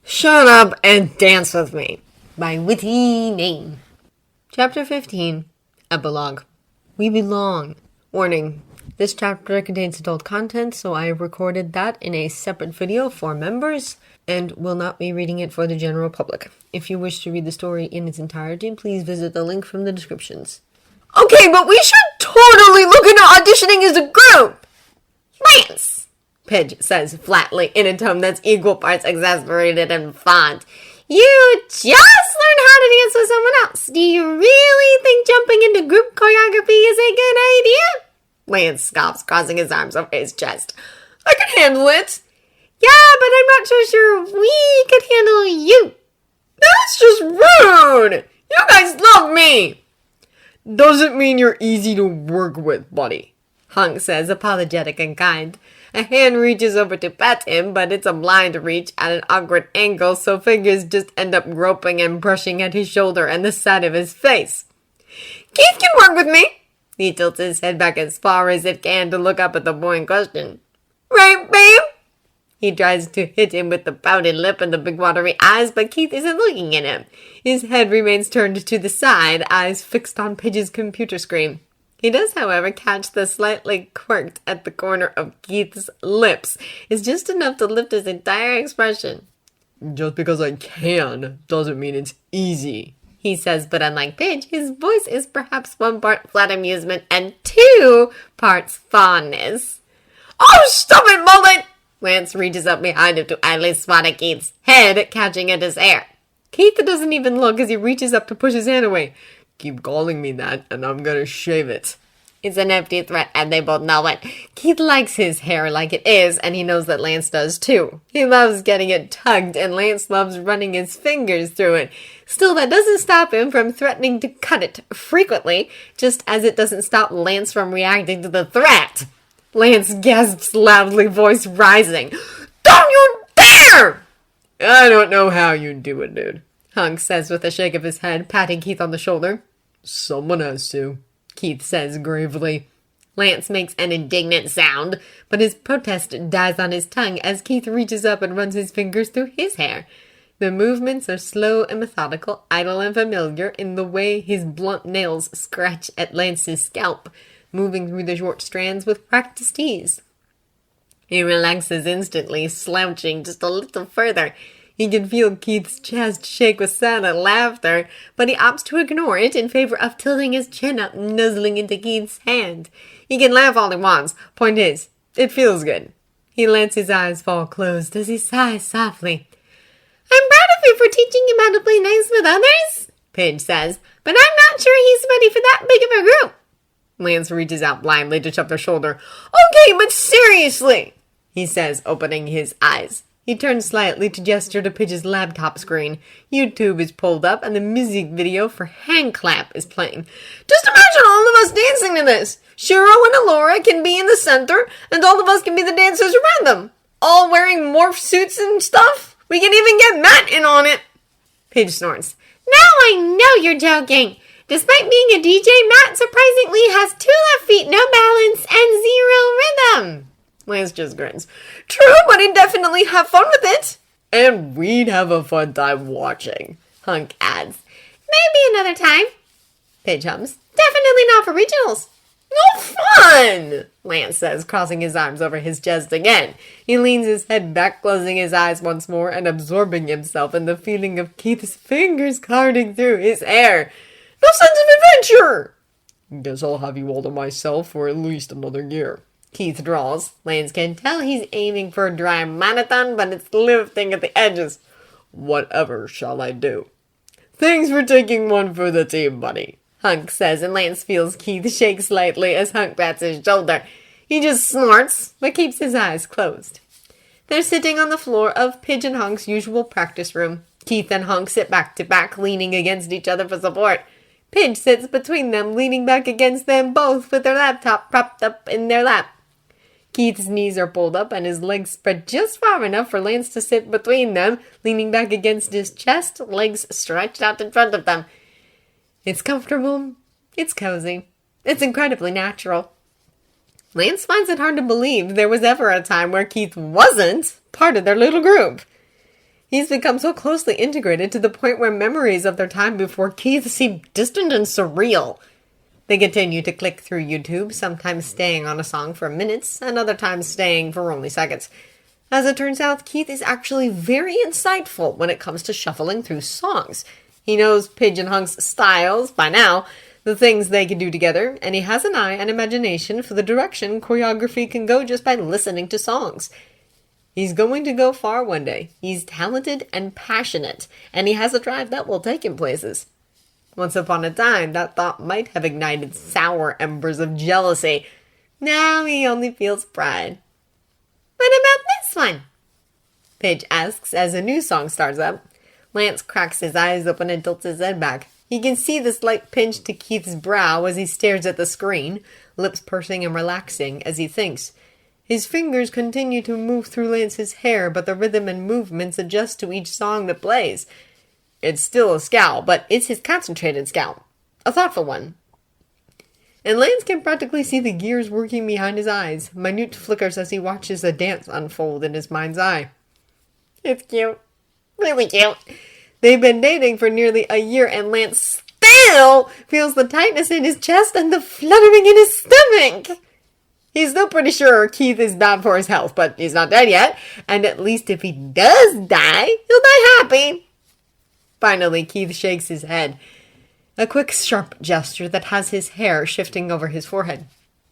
Shut up and dance with me by witty name. Chapter 15. Epilogue. We belong. Warning. This chapter contains adult content, so I have recorded that in a separate video for members and will not be reading it for the general public. If you wish to read the story in its entirety, please visit the link from the descriptions. Okay, but we should totally look into auditioning as a group! Lance! Pidge says flatly in a tone that's equal parts exasperated and fond. You just learned how to dance with someone else. Do you really think jumping into group choreography is a good idea? Lance scoffs, crossing his arms over his chest. I can handle it. Yeah, but I'm not so sure we could handle you. That's just rude. You guys love me. Doesn't mean you're easy to work with, buddy. Hunk says, apologetic and kind. A hand reaches over to pat him, but it's a blind reach at an awkward angle, so fingers just end up groping and brushing at his shoulder and the side of his face. Keith can work with me. He tilts his head back as far as it can to look up at the boy in question. Right, babe? He tries to hit him with the pouted lip and the big watery eyes, but Keith isn't looking at him. His head remains turned to the side, eyes fixed on Pidge's computer screen. He does, however, catch the slightly quirked at the corner of Keith's lips. It's just enough to lift his entire expression. Just because I can doesn't mean it's easy, he says, but unlike Pidge, his voice is perhaps 1 part flat amusement and 2 parts fondness. Oh, stop it, Mullet! Lance reaches up behind him to idly swat at Keith's head, catching at his hair. Keith doesn't even look as he reaches up to push his hand away. Keep calling me that, and I'm gonna shave it. It's an empty threat, and they both know it. Keith likes his hair like it is, and he knows that Lance does too. He loves getting it tugged, and Lance loves running his fingers through it. Still, that doesn't stop him from threatening to cut it frequently, just as it doesn't stop Lance from reacting to the threat. Lance gasps loudly, voice rising. Don't you dare! I don't know how you do it, dude. Hunk says with a shake of his head, patting Keith on the shoulder. Someone has to, Keith says gravely. Lance makes an indignant sound, but his protest dies on his tongue as Keith reaches up and runs his fingers through his hair. The movements are slow and methodical, idle and familiar in the way his blunt nails scratch at Lance's scalp, moving through the short strands with practiced ease. He relaxes instantly, slouching just a little further. He can feel Keith's chest shake with silent laughter, but he opts to ignore it in favor of tilting his chin up, nuzzling into Keith's hand. He can laugh all he wants. Point is, it feels good. He lets his eyes fall closed as he sighs softly. I'm proud of you for teaching him how to play nice with others, Pidge says, but I'm not sure he's ready for that big of a group. Lance reaches out blindly to shove their shoulder. Okay, but seriously, he says, opening his eyes. He turns slightly to gesture to Pidge's laptop screen. YouTube is pulled up and the music video for Hand Clap is playing. Just imagine all of us dancing to this. Shiro and Alora can be in the center and all of us can be the dancers around them. All wearing morph suits and stuff. We can even get Matt in on it. Pidge snorts. Now I know you're joking. Despite being a DJ, Matt surprisingly has 2 left feet, no balance, and 0 rhythm. Lance just grins. True, but he'd definitely have fun with it. And we'd have a fun time watching, Hunk adds. Maybe another time, Pidge hums. Definitely not for regionals. No fun, Lance says, crossing his arms over his chest again. He leans his head back, closing his eyes once more and absorbing himself in the feeling of Keith's fingers carding through his hair. No sense of adventure. Guess I'll have you all to myself for at least another year. Keith drawls. Lance can tell he's aiming for a dry marathon, but it's lifting at the edges. Whatever shall I do? Thanks for taking one for the team, buddy, Hunk says, and Lance feels Keith shake slightly as Hunk pats his shoulder. He just snorts, but keeps his eyes closed. They're sitting on the floor of Pidge and Hunk's usual practice room. Keith and Hunk sit back to back, leaning against each other for support. Pidge sits between them, leaning back against them both with their laptop propped up in their lap. Keith's knees are pulled up and his legs spread just far enough for Lance to sit between them, leaning back against his chest, legs stretched out in front of them. It's comfortable. It's cozy. It's incredibly natural. Lance finds it hard to believe there was ever a time where Keith wasn't part of their little group. He's become so closely integrated to the point where memories of their time before Keith seem distant and surreal. They continue to click through YouTube, sometimes staying on a song for minutes, and other times staying for only seconds. As it turns out, Keith is actually very insightful when it comes to shuffling through songs. He knows Pidge and Hunk's styles by now, the things they can do together, and he has an eye and imagination for the direction choreography can go just by listening to songs. He's going to go far one day. He's talented and passionate, and he has a drive that will take him places. Once upon a time, that thought might have ignited sour embers of jealousy. Now he only feels pride. What about this one? Pidge asks as a new song starts up. Lance cracks his eyes open and tilts his head back. He can see the slight pinch to Keith's brow as he stares at the screen, lips pursing and relaxing as he thinks. His fingers continue to move through Lance's hair, but the rhythm and movements adjust to each song that plays. It's still a scowl, but it's his concentrated scowl. A thoughtful one. And Lance can practically see the gears working behind his eyes, minute flickers as he watches the dance unfold in his mind's eye. It's cute. Really cute. They've been dating for nearly a year, and Lance still feels the tightness in his chest and the fluttering in his stomach. He's still pretty sure Keith is bad for his health, but he's not dead yet, and at least if he does die, he'll die happy. Finally, Keith shakes his head. A quick, sharp gesture that has his hair shifting over his forehead.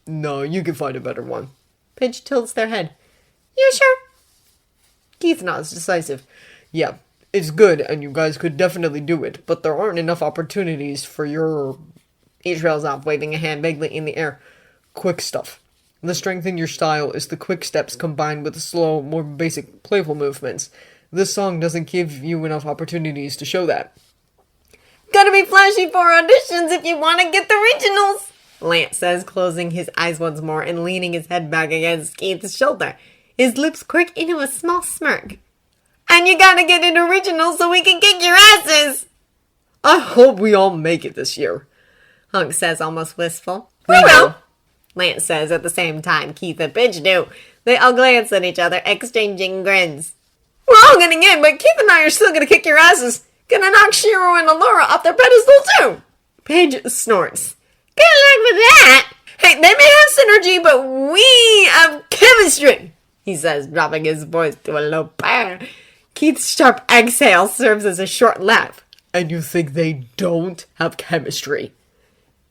No, you can find a better one. Pidge tilts their head. You sure? Keith nods, decisive. Yeah, it's good, and you guys could definitely do it, but there aren't enough opportunities for your... He trails off, waving a hand vaguely in the air. Quick stuff. The strength in your style is the quick steps combined with the slow, more basic, playful movements. This song doesn't give you enough opportunities to show that. Gotta be flashy for auditions if you want to get the regionals, Lance says, closing his eyes once more and leaning his head back against Keith's shoulder, his lips quick into a small smirk. And you gotta get into regionals so we can kick your asses! I hope we all make it this year, Hunk says, almost wistful. We will, Lance says at the same time Keith and Pidge do. They all glance at each other, exchanging grins. We're all getting in, but Keith and I are still gonna kick your asses. Gonna knock Shiro and Allura off their pedestal too. Pidge snorts. Good luck with that. Hey, they may have synergy, but we have chemistry, he says, dropping his voice to a low purr. Keith's sharp exhale serves as a short laugh. And you think they don't have chemistry?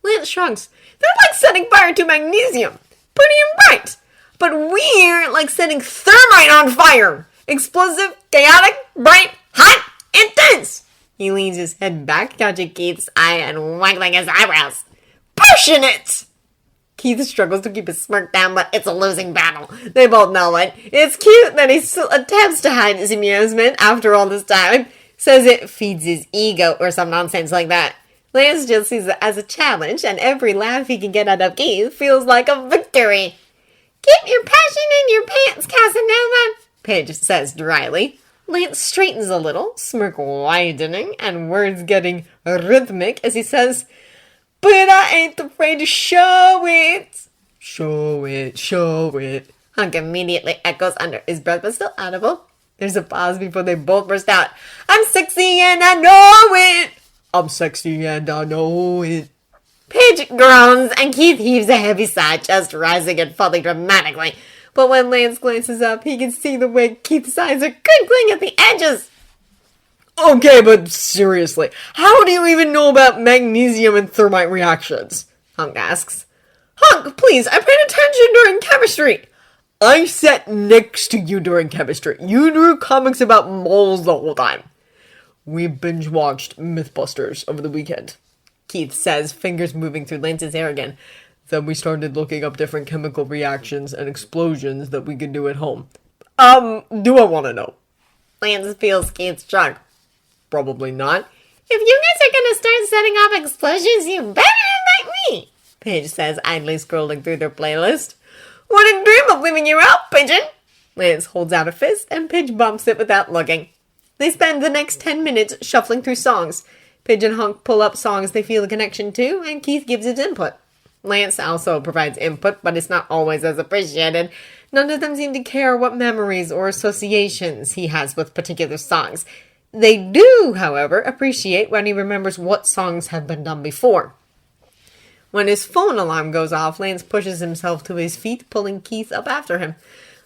Lance shrugs. They're like setting fire to magnesium. Pretty right. But we're like setting thermite on fire. Explosive, chaotic, bright, hot, intense. He leans his head back, catching Keith's eye and waggling his eyebrows. Passionate! Keith struggles to keep his smirk down, but it's a losing battle. They both know it. It's cute that he still attempts to hide his amusement after all this time. Says it feeds his ego or some nonsense like that. Lance just sees it as a challenge, and every laugh he can get out of Keith feels like a victory. Keep your passion in your pants, Casanova, Pidge says dryly. Lance straightens a little, smirk widening, and words getting rhythmic as he says, But I ain't afraid to show it. Show it, show it. Hunk immediately echoes under his breath, but still audible. There's a pause before they both burst out. I'm sexy and I know it. I'm sexy and I know it. Pidge groans and Keith heaves a heavy sigh, just rising and falling dramatically. But when Lance glances up, he can see the way Keith's eyes are crinkling at the edges. Okay, but seriously, how do you even know about magnesium and thermite reactions? Hunk asks. Hunk, please, I paid attention during chemistry. I sat next to you during chemistry. You drew comics about moles the whole time. We binge-watched Mythbusters over the weekend, Keith says, fingers moving through Lance's hair again. Then we started looking up different chemical reactions and explosions that we could do at home. Do I want to know? Lance feels Keith's shrug. Probably not. If you guys are going to start setting off explosions, you better invite me, Pidge says, idly scrolling through their playlist. Wouldn't dream of leaving you out, Pigeon. Lance holds out a fist, and Pidge bumps it without looking. They spend the next 10 minutes shuffling through songs. Pidge and Hunk pull up songs they feel a connection to, and Keith gives his input. Lance also provides input, but it's not always as appreciated. None of them seem to care what memories or associations he has with particular songs. They do, however, appreciate when he remembers what songs have been done before. When his phone alarm goes off, Lance pushes himself to his feet, pulling Keith up after him.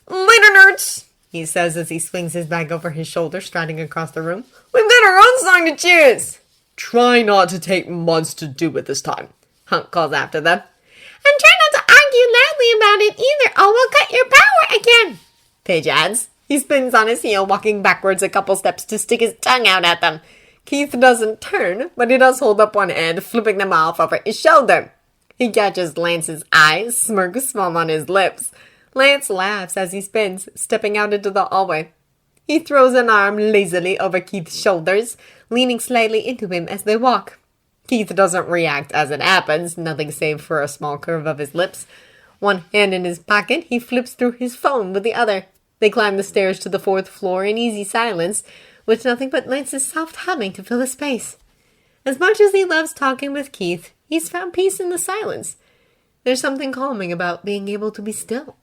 "Later, nerds," he says as he swings his bag over his shoulder, striding across the room. "We've got our own song to choose." "Try not to take months to do it this time," Hunk calls after them. "And try not to argue loudly about it either, or we'll cut your power again," Paige adds. He spins on his heel, walking backwards a couple steps to stick his tongue out at them. Keith doesn't turn, but he does hold up one end, flipping them off over his shoulder. He catches Lance's eyes, smirk small on his lips. Lance laughs as he spins, stepping out into the hallway. He throws an arm lazily over Keith's shoulders, leaning slightly into him as they walk. Keith doesn't react as it happens, nothing save for a small curve of his lips. One hand in his pocket, he flips through his phone with the other. They climb the stairs to the 4th floor in easy silence, with nothing but Lance's soft humming to fill the space. As much as he loves talking with Keith, he's found peace in the silence. There's something calming about being able to be still,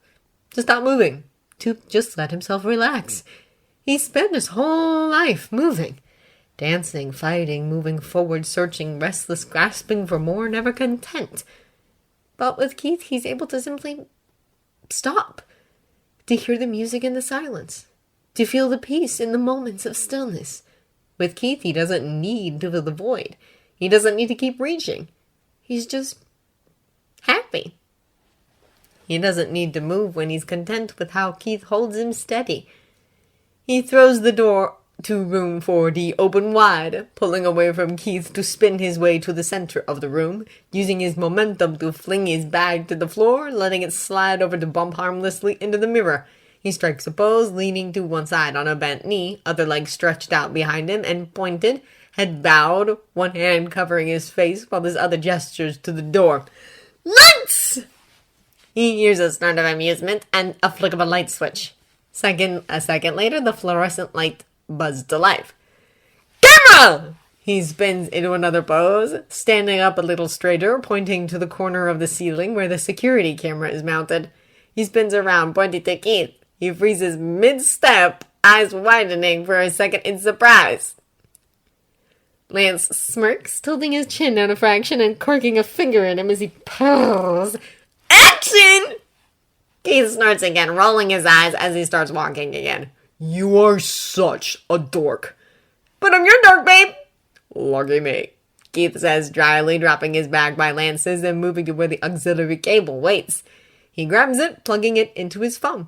to stop moving, to just let himself relax. He spent his whole life moving, dancing, fighting, moving forward, searching, restless, grasping for more, never content. But with Keith, he's able to simply stop, to hear the music in the silence, to feel the peace in the moments of stillness. With Keith, he doesn't need to fill the void. He doesn't need to keep reaching. He's just happy. He doesn't need to move when he's content with how Keith holds him steady. He throws the door to room 4D open wide, pulling away from Keith to spin his way to the center of the room, using his momentum to fling his bag to the floor, letting it slide over to bump harmlessly into the mirror. He strikes a pose, leaning to one side on a bent knee, other leg stretched out behind him and pointed, head bowed, one hand covering his face while his other gestures to the door. "Lights!" He hears a snort of amusement and a flick of a light switch. A second later, the fluorescent light buzzed to life. "Camera!" He spins into another pose, standing up a little straighter, pointing to the corner of the ceiling where the security camera is mounted. He spins around, pointing to Keith. He freezes mid-step, eyes widening for a second in surprise. Lance smirks, tilting his chin down a fraction and corking a finger at him as he pulls. "Action!" Keith snorts again, rolling his eyes as he starts walking again. "You are such a dork." "But I'm your dork, babe." "Lucky me," Keith says dryly, dropping his bag by Lance's and moving to where the auxiliary cable waits. He grabs it, plugging it into his phone.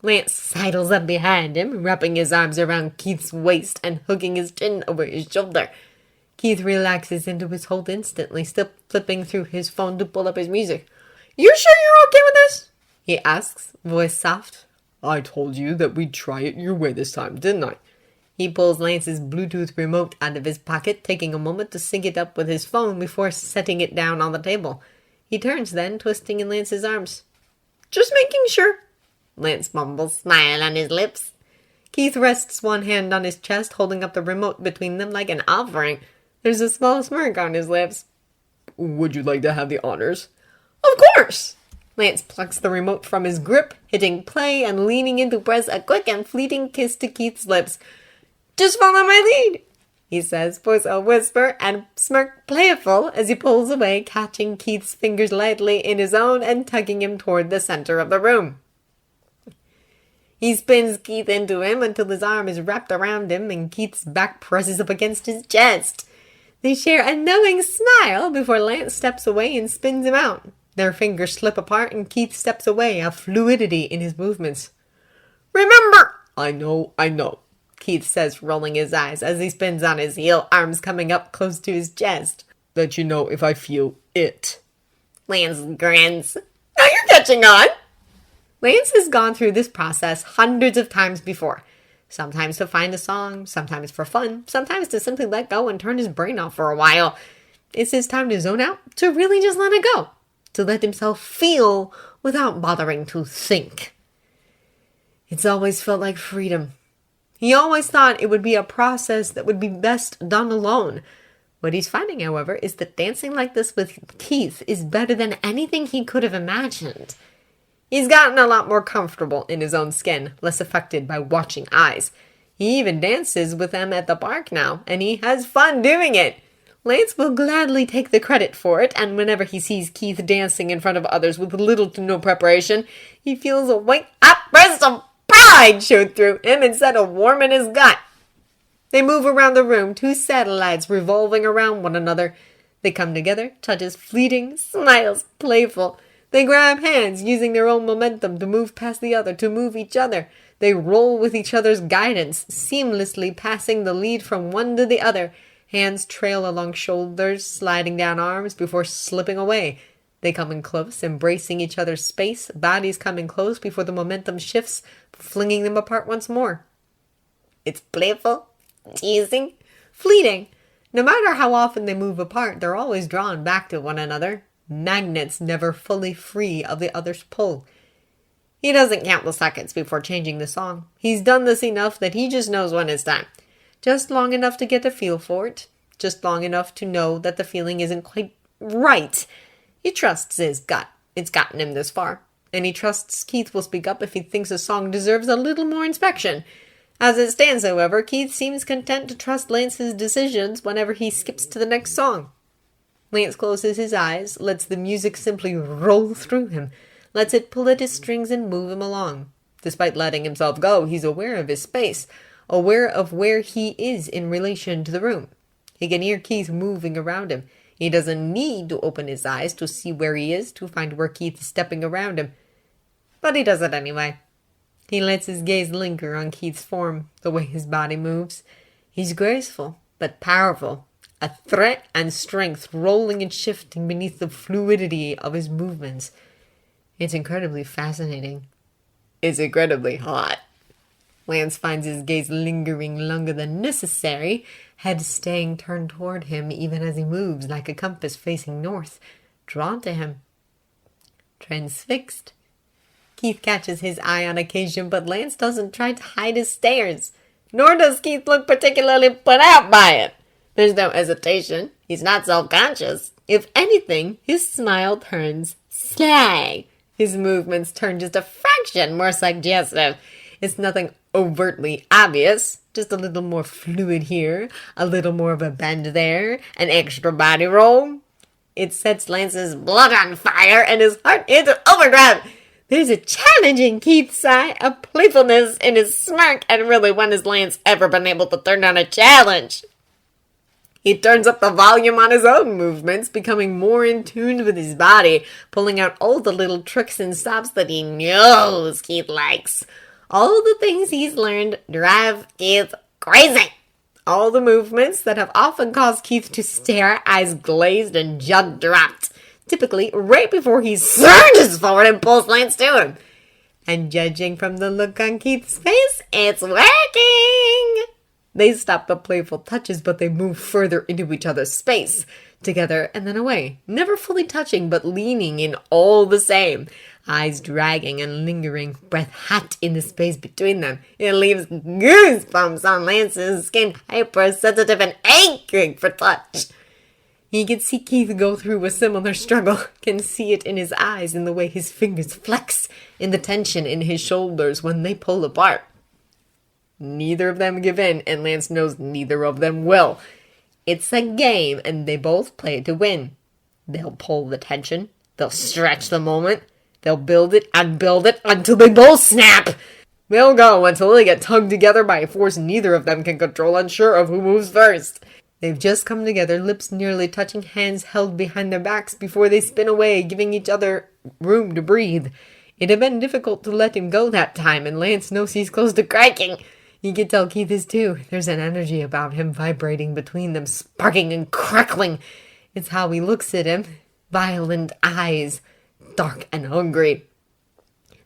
Lance sidles up behind him, wrapping his arms around Keith's waist and hooking his chin over his shoulder. Keith relaxes into his hold instantly, still flipping through his phone to pull up his music. "You sure you're okay with this?" he asks, voice soft. "I told you that we'd try it your way this time, didn't I?" He pulls Lance's Bluetooth remote out of his pocket, taking a moment to sync it up with his phone before setting it down on the table. He turns then, twisting in Lance's arms. "Just making sure." Lance mumbles, smile on his lips. Keith rests one hand on his chest, holding up the remote between them like an offering. There's a small smirk on his lips. "Would you like to have the honors?" "Of course!" Lance plucks the remote from his grip, hitting play and leaning in to press a quick and fleeting kiss to Keith's lips. "Just follow my lead," he says, voice a whisper and smirk playful as he pulls away, catching Keith's fingers lightly in his own and tugging him toward the center of the room. He spins Keith into him until his arm is wrapped around him and Keith's back presses up against his chest. They share a knowing smile before Lance steps away and spins him out. Their fingers slip apart and Keith steps away, a fluidity in his movements. "Remember!" I know, Keith says, rolling his eyes as he spins on his heel, arms coming up close to his chest. "Let you know if I feel it." Lance grins. "Now you're catching on!" Lance has gone through this process hundreds of times before. Sometimes to find a song, sometimes for fun, sometimes to simply let go and turn his brain off for a while. It's his time to zone out, to really just let it go, to let himself feel without bothering to think. It's always felt like freedom. He always thought it would be a process that would be best done alone. What he's finding, however, is that dancing like this with Keith is better than anything he could have imagined. He's gotten a lot more comfortable in his own skin, less affected by watching eyes. He even dances with them at the park now, and he has fun doing it. Lance will gladly take the credit for it, and whenever he sees Keith dancing in front of others with little to no preparation, he feels a white outburst of pride show through him instead of warm in his gut. They move around the room, two satellites revolving around one another. They come together, touches fleeting, smiles playful. They grab hands, using their own momentum to move past the other, to move each other. They roll with each other's guidance, seamlessly passing the lead from one to the other. Hands trail along shoulders, sliding down arms before slipping away. They come in close, embracing each other's space. Bodies come in close before the momentum shifts, flinging them apart once more. It's playful, teasing, fleeting. No matter how often they move apart, they're always drawn back to one another. Magnets never fully free of the other's pull. He doesn't count the seconds before changing the song. He's done this enough that he just knows when it's time. Just long enough to get a feel for it. Just long enough to know that the feeling isn't quite right. He trusts his gut. It's gotten him this far. And he trusts Keith will speak up if he thinks a song deserves a little more inspection. As it stands, however, Keith seems content to trust Lance's decisions whenever he skips to the next song. Lance closes his eyes, lets the music simply roll through him, lets it pull at his strings and move him along. Despite letting himself go, he's aware of his space, aware of where he is in relation to the room. He can hear Keith moving around him. He doesn't need to open his eyes to see where he is, to find where Keith is stepping around him. But he does it anyway. He lets his gaze linger on Keith's form, the way his body moves. He's graceful, but powerful. A threat and strength rolling and shifting beneath the fluidity of his movements. It's incredibly fascinating. It's incredibly hot. Lance finds his gaze lingering longer than necessary, head staying turned toward him even as he moves like a compass facing north, drawn to him. Transfixed. Keith catches his eye on occasion, but Lance doesn't try to hide his stares. Nor does Keith look particularly put out by it. There's no hesitation. He's not self-conscious. If anything, his smile turns sly. His movements turn just a fraction more suggestive. It's nothing overtly obvious, just a little more fluid here, a little more of a bend there, an extra body roll. It sets Lance's blood on fire and his heart into overdrive. There's a challenge in Keith's eye, a playfulness in his smirk, and really, when has Lance ever been able to turn down a challenge? He turns up the volume on his own movements, becoming more in tune with his body, pulling out all the little tricks and stops that he knows Keith likes. All the things he's learned drive Keith crazy. All the movements that have often caused Keith to stare, eyes glazed and jaw dropped. Typically right before he surges forward and pulls Lance to him. And judging from the look on Keith's face, it's working! They stop the playful touches, but they move further into each other's space, together and then away, never fully touching, but leaning in all the same. Eyes dragging and lingering, breath hot in the space between them. It leaves goosebumps on Lance's skin, hypersensitive and aching for touch. He can see Keith go through a similar struggle, can see it in his eyes, in the way his fingers flex, in the tension in his shoulders when they pull apart. Neither of them give in, and Lance knows neither of them will. It's a game, and they both play to win. They'll pull the tension, they'll stretch the moment, they'll build it and build it until they both snap. They'll go until they get tugged together by a force neither of them can control, unsure of who moves first. They've just come together, lips nearly touching, hands held behind their backs before they spin away, giving each other room to breathe. It had been difficult to let him go that time, and Lance knows he's close to cracking. You can tell Keith is too. There's an energy about him vibrating between them, sparking and crackling. It's how he looks at him. Violent eyes, dark and hungry.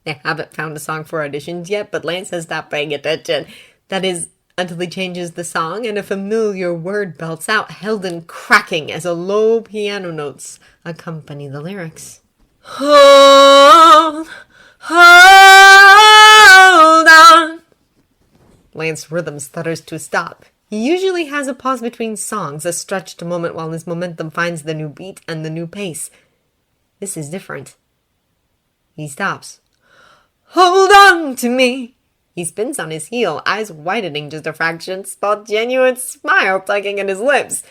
They haven't found a song for auditions yet, but Lance has stopped paying attention. That is, until he changes the song and a familiar word belts out, held and cracking as a low piano notes accompany the lyrics. Hold on. Lance rhythm stutters to a stop. He usually has a pause between songs, a stretched moment while his momentum finds the new beat and the new pace. This is different. He stops. Hold on to me. He spins on his heel, eyes widening just a fraction, spot genuine smile tugging at his lips.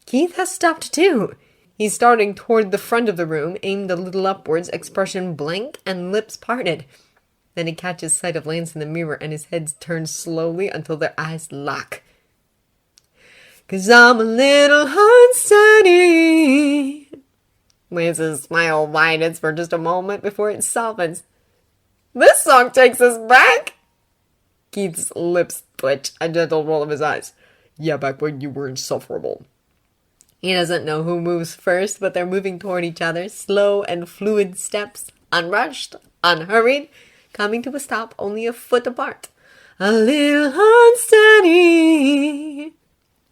Keith has stopped too. He's starting toward the front of the room, aimed a little upwards, expression blank and lips parted. Then he catches sight of Lance in the mirror and his head turns slowly until their eyes lock. 'Cause I'm a little unsteady. Lance's smile widens for just a moment before it softens. This song takes us back. Keith's lips twitch, a gentle roll of his eyes. Yeah, back when you were insufferable. He doesn't know who moves first, but they're moving toward each other, slow and fluid steps, unrushed, unhurried, coming to a stop only a foot apart. A little unsteady.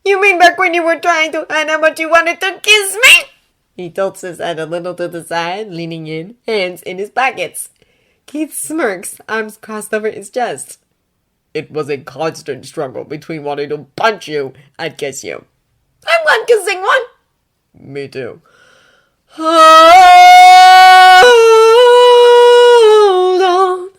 You mean back when you were trying to hide how much you wanted to kiss me? He tilts his head a little to the side, leaning in, hands in his pockets. Keith smirks, arms crossed over his chest. It was a constant struggle between wanting to punch you and kiss you. I want kissing one. Me too. Hold on.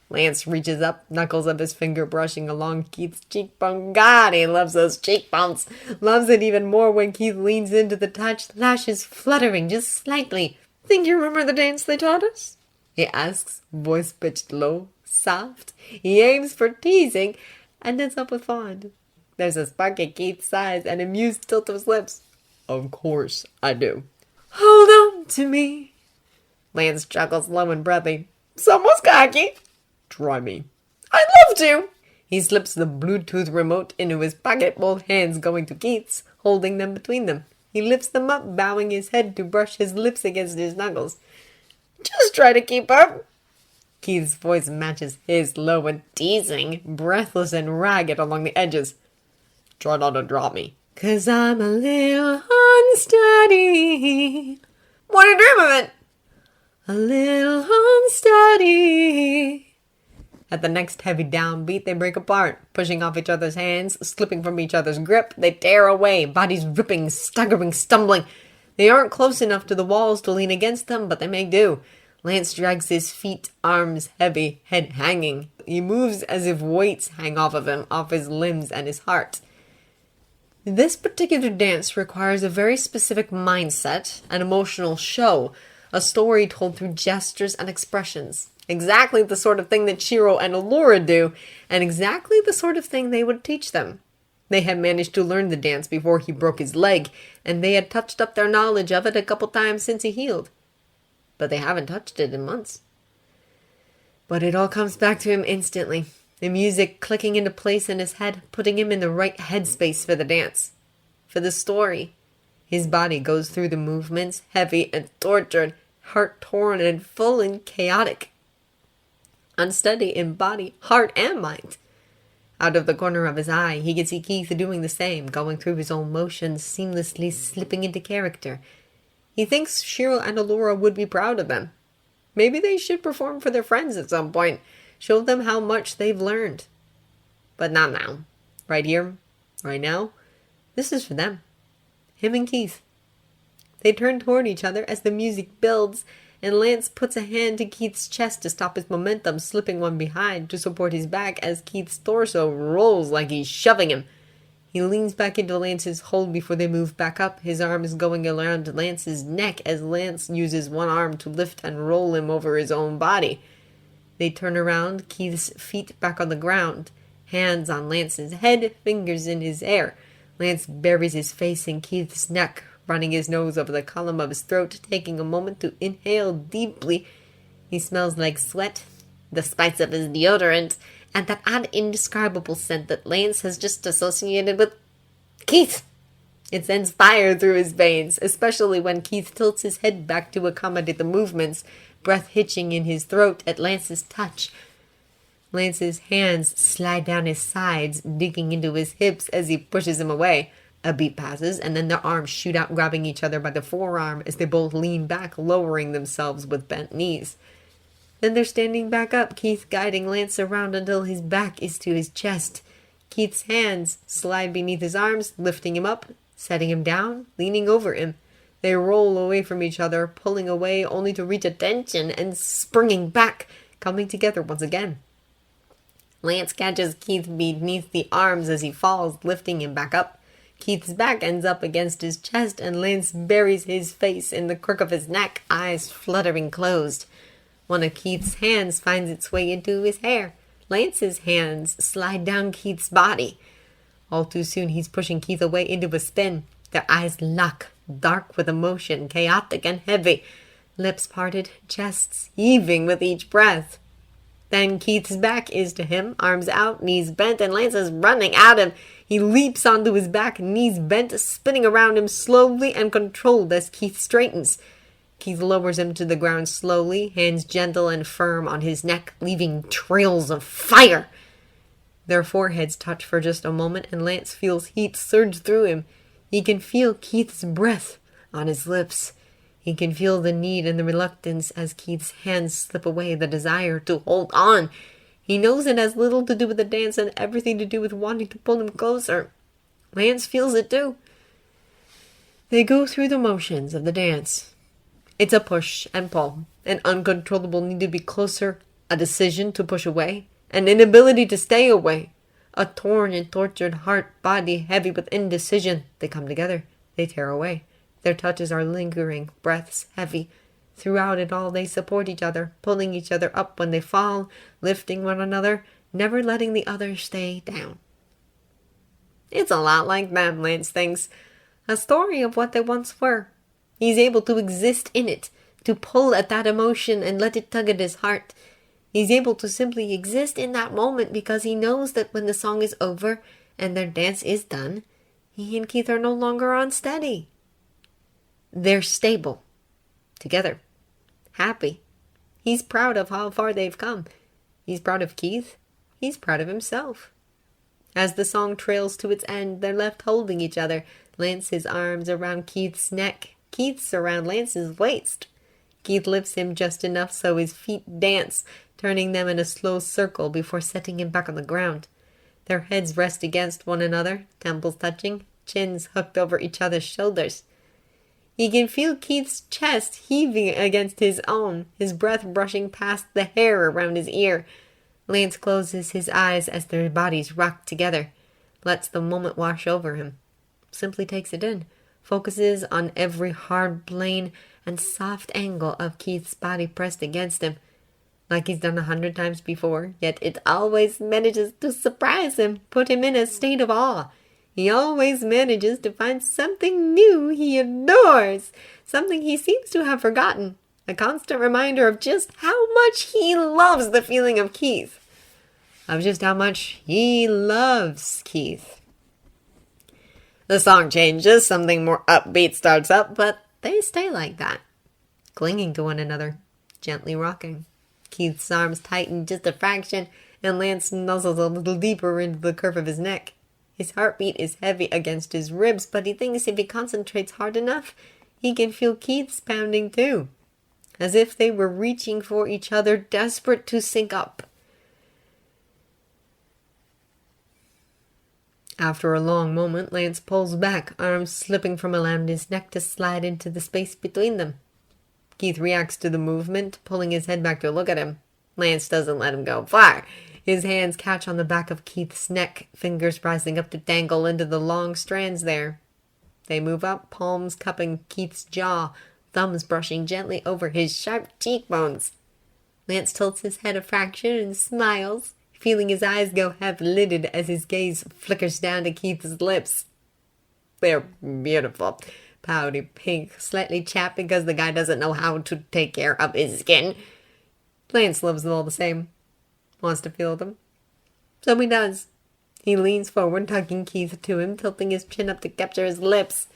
Lance reaches up, knuckles of his finger brushing along Keith's cheekbone. God, he loves those cheekbones. Loves it even more when Keith leans into the touch, lashes fluttering just slightly. Think you remember the dance they taught us? He asks, voice pitched low, soft. He aims for teasing and ends up with fond. There's a spark at Keith's eyes and a amused tilt of his lips. Of course I do. Hold on to me. Lance chuckles low and breathy. Someone's cocky. Try me. I'd love to. He slips the Bluetooth remote into his pocket, both hands going to Keith's, holding them between them. He lifts them up, bowing his head to brush his lips against his knuckles. Just try to keep up. Keith's voice matches his, low and teasing, breathless and ragged along the edges. Try not to drop me. 'Cause I'm a little unsteady. Want to dream of it? A little unsteady. At the next heavy downbeat, they break apart, pushing off each other's hands, slipping from each other's grip. They tear away, bodies ripping, staggering, stumbling. They aren't close enough to the walls to lean against them, but they make do. Lance drags his feet, arms heavy, head hanging. He moves as if weights hang off of him, off his limbs and his heart. This particular dance requires a very specific mindset, an emotional show, a story told through gestures and expressions. Exactly the sort of thing that Shiro and Laura do, and exactly the sort of thing they would teach them. They had managed to learn the dance before he broke his leg, and they had touched up their knowledge of it a couple times since he healed. But they haven't touched it in months. But it all comes back to him instantly. The music clicking into place in his head, putting him in the right headspace for the dance, for the story. His body goes through the movements, heavy and tortured, heart torn and full and chaotic. Unsteady in body, heart, and mind. Out of the corner of his eye, he can see Keith doing the same, going through his own motions, seamlessly slipping into character. He thinks Shiro and Laura would be proud of them. Maybe they should perform for their friends at some point. Show them how much they've learned. But not now. Right here, right now, this is for them. Him and Keith. They turn toward each other as the music builds, and Lance puts a hand to Keith's chest to stop his momentum, slipping one behind to support his back as Keith's torso rolls like he's shoving him. He leans back into Lance's hold before they move back up, his arms going around Lance's neck as Lance uses one arm to lift and roll him over his own body. They turn around, Keith's feet back on the ground, hands on Lance's head, fingers in his hair. Lance buries his face in Keith's neck, running his nose over the column of his throat, taking a moment to inhale deeply. He smells like sweat, the spice of his deodorant, and that odd indescribable scent that Lance has just associated with Keith. It sends fire through his veins, especially when Keith tilts his head back to accommodate the movements, breath hitching in his throat at Lance's touch. Lance's hands slide down his sides, digging into his hips as he pushes him away. A beat passes, and then their arms shoot out, grabbing each other by the forearm as they both lean back, lowering themselves with bent knees. Then they're standing back up, Keith guiding Lance around until his back is to his chest. Keith's hands slide beneath his arms, lifting him up, setting him down, leaning over him. They roll away from each other, pulling away only to reach attention and springing back, coming together once again. Lance catches Keith beneath the arms as he falls, lifting him back up. Keith's back ends up against his chest, and Lance buries his face in the crook of his neck, eyes fluttering closed. One of Keith's hands finds its way into his hair. Lance's hands slide down Keith's body. All too soon, he's pushing Keith away into a spin. Their eyes lock, dark with emotion, chaotic and heavy. Lips parted, chests heaving with each breath. Then Keith's back is to him, arms out, knees bent, and Lance is running at him. He leaps onto his back, knees bent, spinning around him slowly and controlled as Keith straightens. Keith lowers him to the ground slowly, hands gentle and firm on his neck, leaving trails of fire. Their foreheads touch for just a moment, and Lance feels heat surge through him. He can feel Keith's breath on his lips. He can feel the need and the reluctance as Keith's hands slip away, the desire to hold on. He knows it has little to do with the dance and everything to do with wanting to pull him closer. Lance feels it too. They go through the motions of the dance. It's a push and pull, an uncontrollable need to be closer, a decision to push away, an inability to stay away, a torn and tortured heart, body heavy with indecision. They come together. They tear away. Their touches are lingering, breaths heavy. Throughout it all, they support each other, pulling each other up when they fall, lifting one another, never letting the other stay down. It's a lot like them, Lance thinks. A story of what they once were. He's able to exist in it, to pull at that emotion and let it tug at his heart. He's able to simply exist in that moment because he knows that when the song is over and their dance is done, he and Keith are no longer unsteady. They're stable. Together. Happy. He's proud of how far they've come. He's proud of Keith. He's proud of himself. As the song trails to its end, they're left holding each other. Lance's arms around Keith's neck. Keith's around Lance's waist. Keith lifts him just enough so his feet dance, turning them in a slow circle before setting him back on the ground. Their heads rest against one another, temples touching, chins hooked over each other's shoulders. He can feel Keith's chest heaving against his own, his breath brushing past the hair around his ear. Lance closes his eyes as their bodies rock together, lets the moment wash over him, simply takes it in, focuses on every hard plane and soft angle of Keith's body pressed against him, like he's done 100 times before, yet it always manages to surprise him, put him in a state of awe. He always manages to find something new he adores, something he seems to have forgotten, a constant reminder of just how much he loves the feeling of Keith, of just how much he loves Keith. The song changes, something more upbeat starts up, but they stay like that, clinging to one another, gently rocking. Keith's arms tighten just a fraction, and Lance nuzzles a little deeper into the curve of his neck. His heartbeat is heavy against his ribs, but he thinks if he concentrates hard enough, he can feel Keith's pounding too, as if they were reaching for each other, desperate to sync up. After a long moment, Lance pulls back, arms slipping from around his neck to slide into the space between them. Keith reacts to the movement, pulling his head back to look at him. Lance doesn't let him go far. His hands catch on the back of Keith's neck, fingers rising up to dangle into the long strands there. They move up, palms cupping Keith's jaw, thumbs brushing gently over his sharp cheekbones. Lance tilts his head a fraction and smiles, feeling his eyes go half-lidded as his gaze flickers down to Keith's lips. They're beautiful. Pouty pink, slightly chapped because the guy doesn't know how to take care of his skin. Lance loves them all the same. Wants to feel them. So he does. He leans forward, tugging Keith to him, tilting his chin up to capture his lips.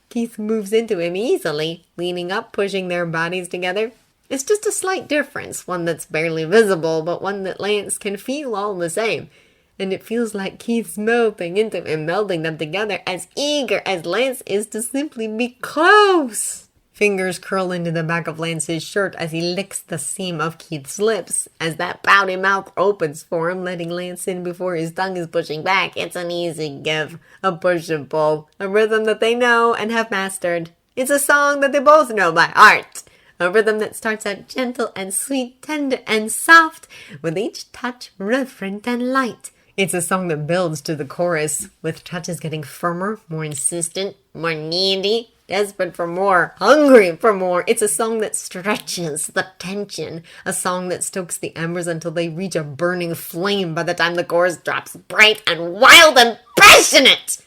Keith moves into him easily, leaning up, pushing their bodies together. It's just a slight difference, one that's barely visible, but one that Lance can feel all the same. And it feels like Keith's melting into him, melding them together, as eager as Lance is to simply be close. Fingers curl into the back of Lance's shirt as he licks the seam of Keith's lips. As that pouty mouth opens for him, letting Lance in before his tongue is pushing back. It's an easy give, a push and pull, a rhythm that they know and have mastered. It's a song that they both know by heart. A rhythm that starts out gentle and sweet, tender and soft, with each touch reverent and light. It's a song that builds to the chorus, with touches getting firmer, more insistent, more needy, desperate for more, hungry for more. It's a song that stretches the tension, a song that stokes the embers until they reach a burning flame by the time the chorus drops bright and wild and passionate.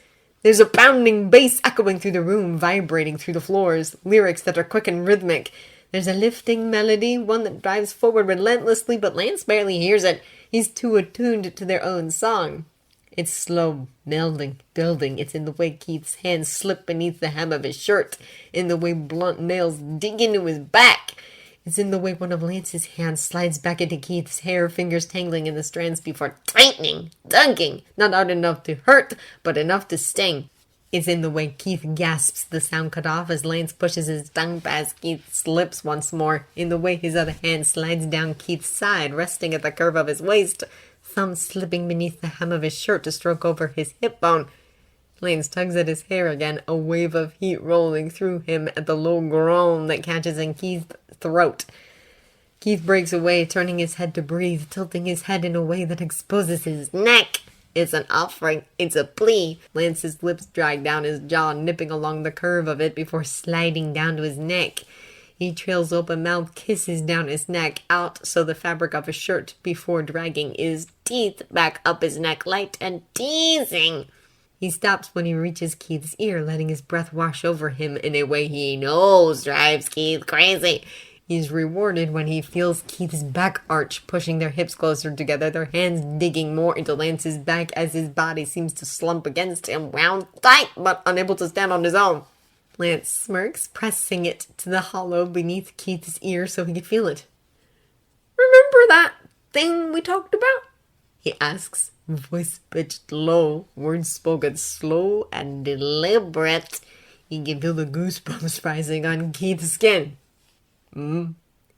There's a pounding bass echoing through the room, vibrating through the floors, lyrics that are quick and rhythmic. There's a lifting melody, one that drives forward relentlessly, but Lance barely hears it. He's too attuned to their own song. It's slow, building. It's in the way Keith's hands slip beneath the hem of his shirt, in the way blunt nails dig into his back. It's in the way one of Lance's hands slides back into Keith's hair, fingers tangling in the strands before tightening, tugging, not hard enough to hurt, but enough to sting. It's in the way Keith gasps, the sound cut off as Lance pushes his tongue past Keith's lips once more, in the way his other hand slides down Keith's side, resting at the curve of his waist, thumb slipping beneath the hem of his shirt to stroke over his hip bone. Lance tugs at his hair again, a wave of heat rolling through him at the low groan that catches in Keith's throat. Keith breaks away, turning his head to breathe, tilting his head in a way that exposes his neck. It's an offering. It's a plea. Lance's lips drag down his jaw, nipping along the curve of it before sliding down to his neck. He trails open mouth, kisses down his neck, out so the fabric of his shirt before dragging his teeth back up his neck, light and teasing. He stops when he reaches Keith's ear, letting his breath wash over him in a way he knows drives Keith crazy. He's rewarded when he feels Keith's back arch, pushing their hips closer together, their hands digging more into Lance's back as his body seems to slump against him, wound tight but unable to stand on his own. Lance smirks, pressing it to the hollow beneath Keith's ear so he could feel it. "Remember that thing we talked about?" he asks, voice pitched low, words spoken slow and deliberate. He can feel the goosebumps rising on Keith's skin.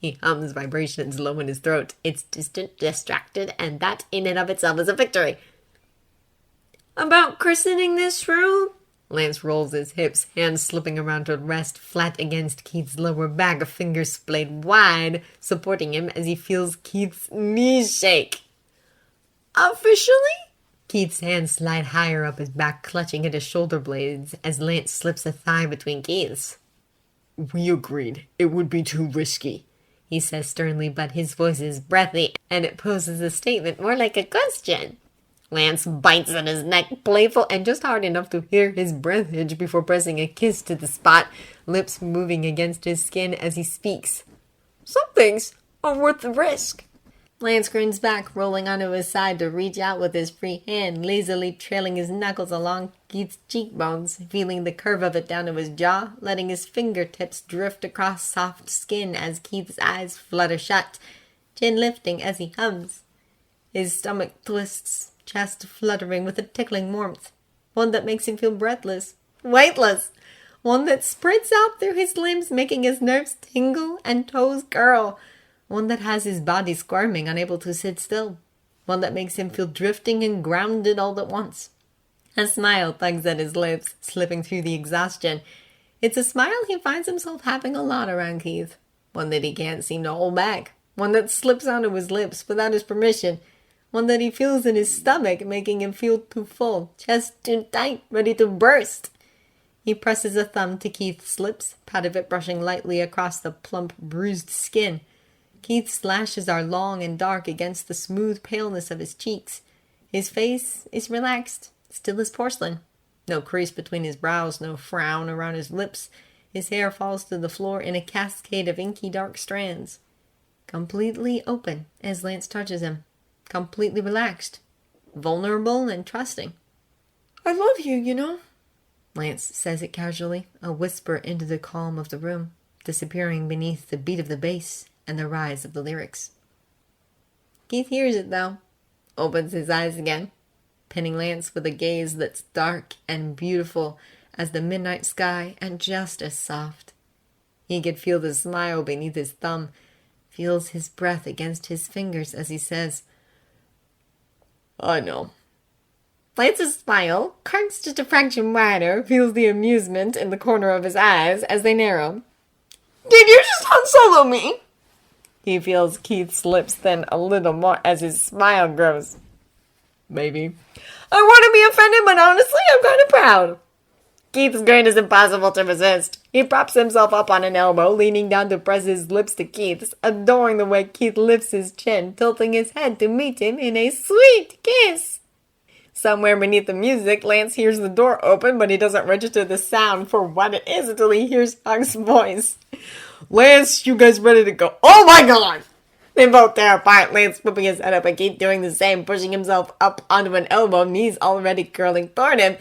He hums, vibrations low in his throat. It's distant, distracted, and that in and of itself is a victory. "About christening this room?" Lance rolls his hips, hands slipping around to rest flat against Keith's lower back, fingers splayed wide, supporting him as he feels Keith's knees shake. "Officially?" Keith's hands slide higher up his back, clutching at his shoulder blades as Lance slips a thigh between Keith's. "We agreed. It would be too risky," he says sternly, but his voice is breathy, and it poses a statement more like a question. Lance bites at his neck, playful and just hard enough to hear his breath hitch before pressing a kiss to the spot, lips moving against his skin as he speaks. "Some things are worth the risk." Lance grins back, rolling onto his side to reach out with his free hand, lazily trailing his knuckles along Keith's cheekbones, feeling the curve of it down to his jaw, letting his fingertips drift across soft skin as Keith's eyes flutter shut, chin lifting as he hums. His stomach twists, chest fluttering with a tickling warmth, one that makes him feel breathless, weightless, one that spreads out through his limbs, making his nerves tingle and toes curl, one that has his body squirming, unable to sit still, one that makes him feel drifting and grounded all at once. A smile tugs at his lips, slipping through the exhaustion. It's a smile he finds himself having a lot around Keith, one that he can't seem to hold back, one that slips onto his lips without his permission, one that he feels in his stomach, making him feel too full, chest too tight, ready to burst. He presses a thumb to Keith's lips, part of it brushing lightly across the plump, bruised skin. Keith's lashes are long and dark against the smooth paleness of his cheeks. His face is relaxed, still as porcelain. No crease between his brows, no frown around his lips. His hair falls to the floor in a cascade of inky dark strands. Completely open as Lance touches him. Completely relaxed. Vulnerable and trusting. "I love you, you know." Lance says it casually, a whisper into the calm of the room, disappearing beneath the beat of the bass and the rise of the lyrics. Keith hears it, though, opens his eyes again, pinning Lance with a gaze that's dark and beautiful as the midnight sky and just as soft. He could feel the smile beneath his thumb, feels his breath against his fingers as he says, "I know." Lance's smile cracks just a fraction wider, feels the amusement in the corner of his eyes as they narrow. Did you just Han Solo me? He feels Keith's lips thin a little more as his smile grows. Maybe. I want to be offended, but honestly, I'm kind of proud. Keith's grin is impossible to resist. He props himself up on an elbow, leaning down to press his lips to Keith's, adoring the way Keith lifts his chin, tilting his head to meet him in a sweet kiss. Somewhere beneath the music, Lance hears the door open, but he doesn't register the sound for what it is until he hears Hunk's voice. Lance, you guys ready to go? Oh my god! They both tear apart, Lance whipping his head up and Keith doing the same, pushing himself up onto an elbow, knees already curling toward him.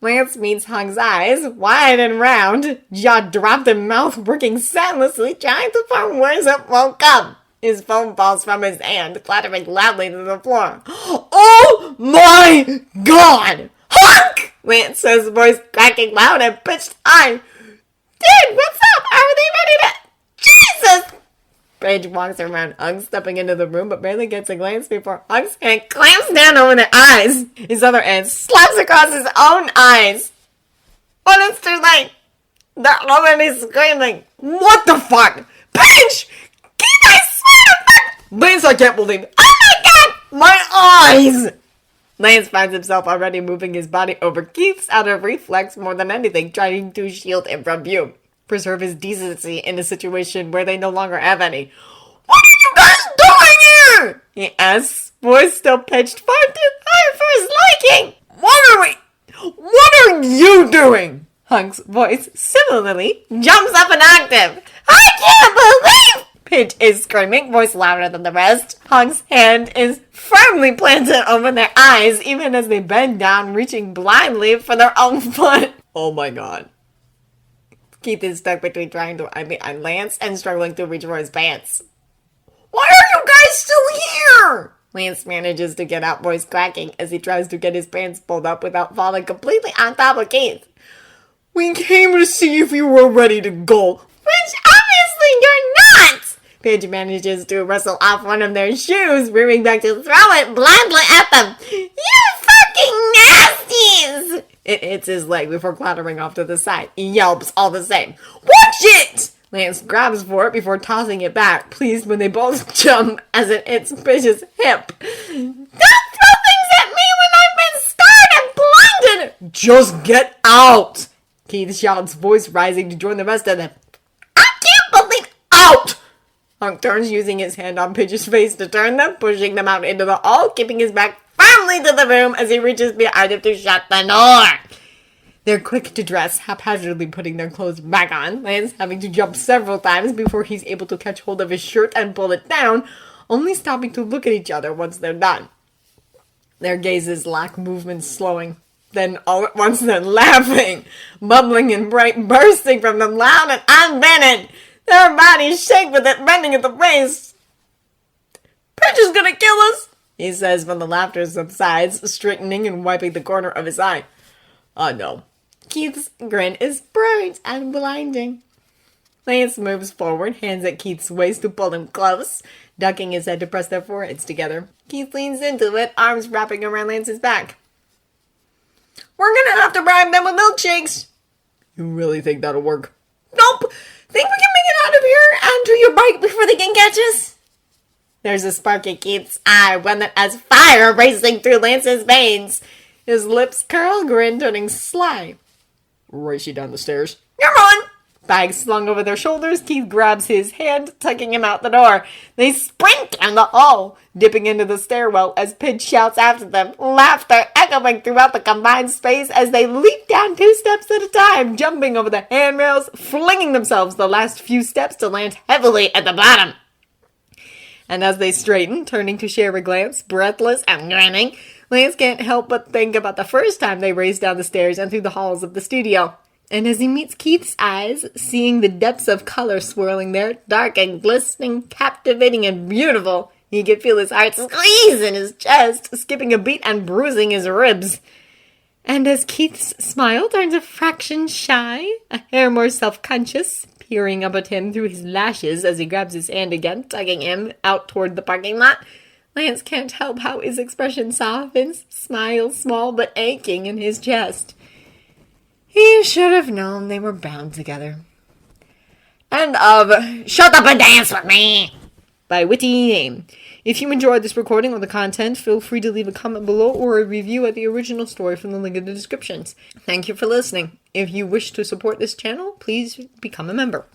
Lance meets Hunk's eyes, wide and round, jaw dropped and mouth working soundlessly, trying to form words that won't come. His phone falls from his hand, clattering loudly to the floor. Oh my god! Hunk! Lance says, voice cracking loud and pitched high. Dude, what's up? Are they ready to... Jesus! Paige walks around Hunk, stepping into the room, but barely gets a glance before Hunk's hand clamps down over their eyes. His other hand slaps across his own eyes. But it's too late. They're already screaming. What the fuck? Paige! Keith, I swear to fuck! Lance, I can't believe it. Oh my god! My eyes! Lance finds himself already moving his body over Keith's out of reflex more than anything, trying to shield him from view. Preserve his decency in a situation where they no longer have any. What are you guys doing here? He asks, voice still pitched far too high for his liking. What are you doing? Hunk's voice similarly jumps up an octave. I can't believe! Paige is screaming, voice louder than the rest. Hunk's hand is firmly planted over their eyes, even as they bend down, reaching blindly for their own foot. Oh my god. Keith is stuck between trying to eye behind Lance and struggling to reach for his pants. Why are you guys still here? Lance manages to get out, voice cracking, as he tries to get his pants pulled up without falling completely on top of Keith. We came to see if you were ready to go. Which obviously you're not! Paige manages to wrestle off one of their shoes, rearing back to throw it blindly at them. You fucking nasties! It hits his leg before clattering off to the side. He yelps all the same. Watch it! Lance grabs for it before tossing it back, pleased when they both jump as it hits Page's hip. Don't throw things at me when I've been scarred and blinded! Just get out! Keith shouts, voice rising to join the rest of them. I can't believe out! Hunk turns, using his hand on Page's face to turn them, pushing them out into the hall, keeping his back firmly to the room as he reaches behind him to shut the door. They're quick to dress, haphazardly putting their clothes back on, Lance having to jump several times before he's able to catch hold of his shirt and pull it down, only stopping to look at each other once they're done. Their gazes lack movement, slowing. Then all at once they're laughing, bubbling and bright, bursting from them loud and unbending. Their bodies shake with it, bending at the waist. Pitch is gonna kill us, he says when the laughter subsides, straightening and wiping the corner of his eye. No. Keith's grin is bright and blinding. Lance moves forward, hands at Keith's waist to pull him close, ducking his head to press their foreheads together. Keith leans into it, arms wrapping around Lance's back. We're gonna have to bribe them with milkshakes. You really think that'll work? Nope. Think we can make it out of here and to your bike before they can catch us? There's a spark in Keith's eye, one that has fire racing through Lance's veins. His lips curl, grin turning sly. Race you down the stairs. You're on! Bag slung over their shoulders, Keith grabs his hand, tucking him out the door. They sprint down the hall, dipping into the stairwell as Pidge shouts after them, laughter echoing throughout the combined space as they leap down 2 steps at a time, jumping over the handrails, flinging themselves the last few steps to land heavily at the bottom. And as they straighten, turning to share a glance, breathless and grinning, Lance can't help but think about the first time they raced down the stairs and through the halls of the studio. And as he meets Keith's eyes, seeing the depths of color swirling there, dark and glistening, captivating and beautiful, he can feel his heart squeeze in his chest, skipping a beat and bruising his ribs. And as Keith's smile turns a fraction shy, a hair more self-conscious, peering up at him through his lashes as he grabs his hand again, tugging him out toward the parking lot, Lance can't help how his expression softens, smile small but aching in his chest. He should have known they were bound together. and of Shut Up and Dance With Me by Witty Name. If you enjoyed this recording or the content, feel free to leave a comment below or a review at the original story from the link in the descriptions. Thank you for listening. If you wish to support this channel, please become a member.